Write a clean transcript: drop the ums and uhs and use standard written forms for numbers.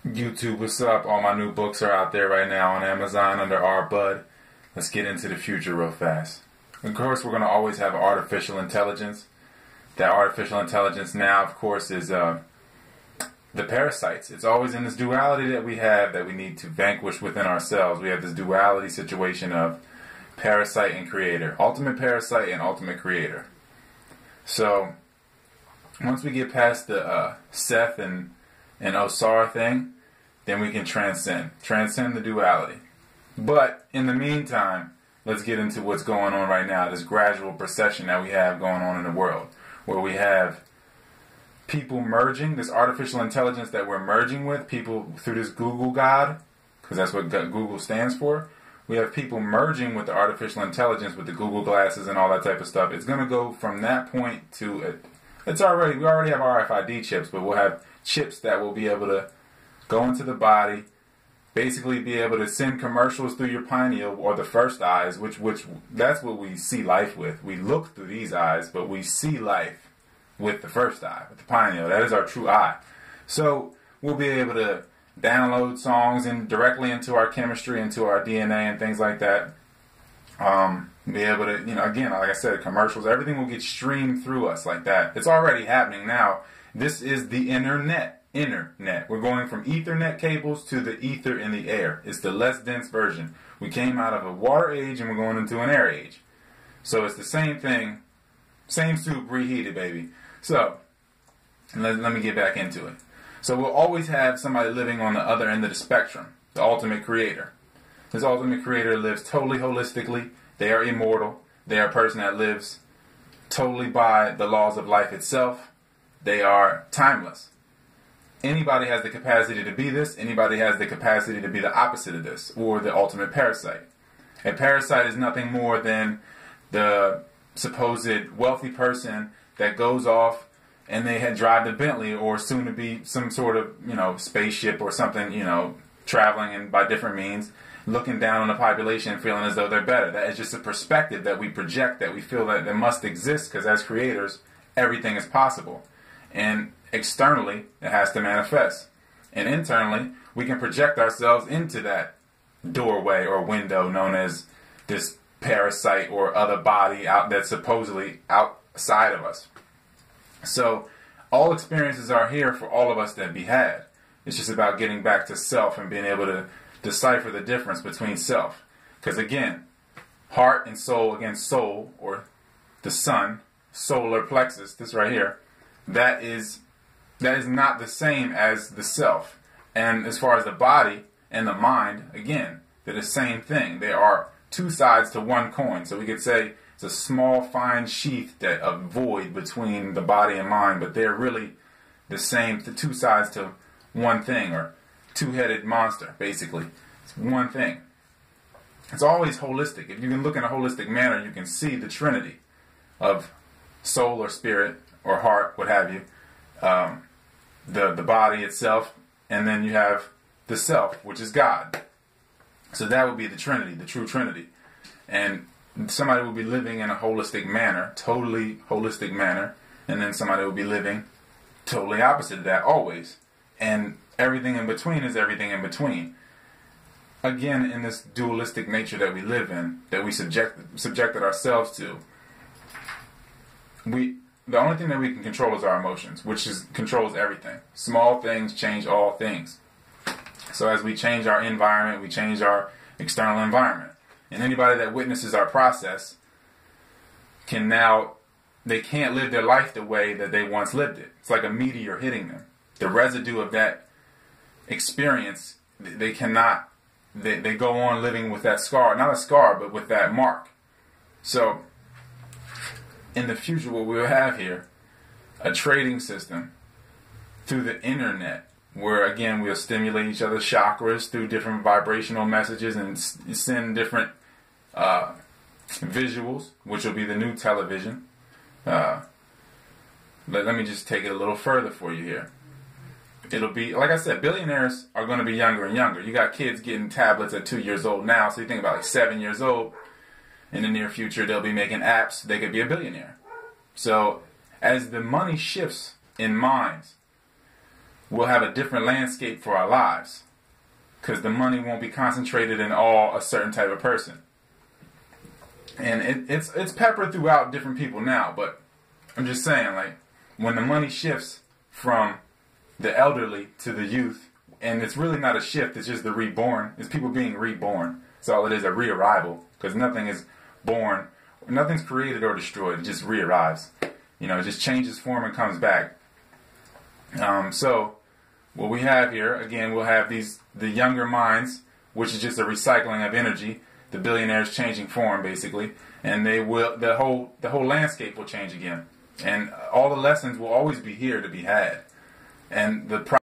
YouTube, what's up? All my new books are out there right now on Amazon under our bud. Let's get into the future real fast. Of course, we're going to always have artificial intelligence. That artificial intelligence now, of course, is the parasites. It's always in this duality that we have that we need to vanquish within ourselves. We have this duality situation of parasite and creator. Ultimate parasite and ultimate creator. So, once we get past the Seth and Osar thing, then we can transcend the duality. But in the meantime, let's get into what's going on right now, this gradual procession that we have going on in the world, where we have people merging, this artificial intelligence that we're merging with, people through this Google God, because that's what Google stands for. We have people merging with the artificial intelligence with the Google glasses and all that type of stuff. It's going to go from that point to, we already have RFID chips, but we'll have chips that will be able to go into the body, basically be able to send commercials through your pineal or the first eyes, which that's what we see life with. We look through these eyes, but we see life with the first eye, with the pineal. That is our true eye. So we'll be able to download songs directly into our chemistry, into our DNA and things like that. Be able to, again, like I said, commercials, everything will get streamed through us like that. It's already happening now. This is the internet. We're going from Ethernet cables to the ether in the air. It's the less dense version. We came out of a water age and we're going into an air age. So it's the same thing, same soup reheated, baby. So let me get back into it. So we'll always have somebody living on the other end of the spectrum, the ultimate creator. This ultimate creator lives totally holistically. They are immortal. They are a person that lives totally by the laws of life itself. They are timeless. Anybody has the capacity to be this. Anybody has the capacity to be the opposite of this, or the ultimate parasite. A parasite is nothing more than the supposed wealthy person that goes off and they had drive the Bentley, or soon to be some sort of, spaceship or something, traveling and by different means, looking down on the population and feeling as though they're better. That is just a perspective that we project, that we feel that must exist, because as creators, everything is possible. And externally, it has to manifest. And internally, we can project ourselves into that doorway or window known as this parasite or other body out that's supposedly outside of us. So, all experiences are here for all of us to be had. It's just about getting back to self and being able to decipher the difference between self. Because again, heart and soul against soul, or the sun, solar plexus, this right here, that is not the same as the self. And as far as the body and the mind, again, they're the same thing. They are two sides to one coin. So we could say it's a small, fine sheath, that a void between the body and mind, but they're really the same, the two sides to one thing, or two-headed monster, basically. It's one thing. It's always holistic. If you can look in a holistic manner, you can see the trinity of soul or spirit or heart, what have you, the body itself, and then you have the self, which is God. So that would be the Trinity, the true Trinity. And somebody will be living in a holistic manner, totally holistic manner, and then somebody will be living totally opposite of that always. And everything in between is everything in between. Again, in this dualistic nature that we live in, that we subjected ourselves to, the only thing that we can control is our emotions, which controls everything. Small things change all things. So as we change our environment, we change our external environment. And anybody that witnesses our process they can't live their life the way that they once lived it. It's like a meteor hitting them. The residue of that experience, they go on living with that scar. Not a scar, but with that mark. So, in the future, what we'll have here, a trading system through the internet, where again we'll stimulate each other's chakras through different vibrational messages and send different visuals, which will be the new television. But let me just take it a little further for you here. It'll be, like I said, billionaires are going to be younger and younger. You got kids getting tablets at 2 years old now, so you think about like 7 years old. In the near future, they'll be making apps. They could be a billionaire. So as the money shifts in minds, we'll have a different landscape for our lives, because the money won't be concentrated in all a certain type of person. And it's peppered throughout different people now, but I'm just saying, like, when the money shifts from the elderly to the youth, and it's really not a shift, it's just the reborn, it's people being reborn. That's all it is, a re-arrival, because nothing is born, nothing's created or destroyed, it just re-arrives. You know, it just changes form and comes back. So what we have here, again, we'll have the younger minds, which is just a recycling of energy. The billionaires changing form, basically, and the whole landscape will change again, and all the lessons will always be here to be had. And the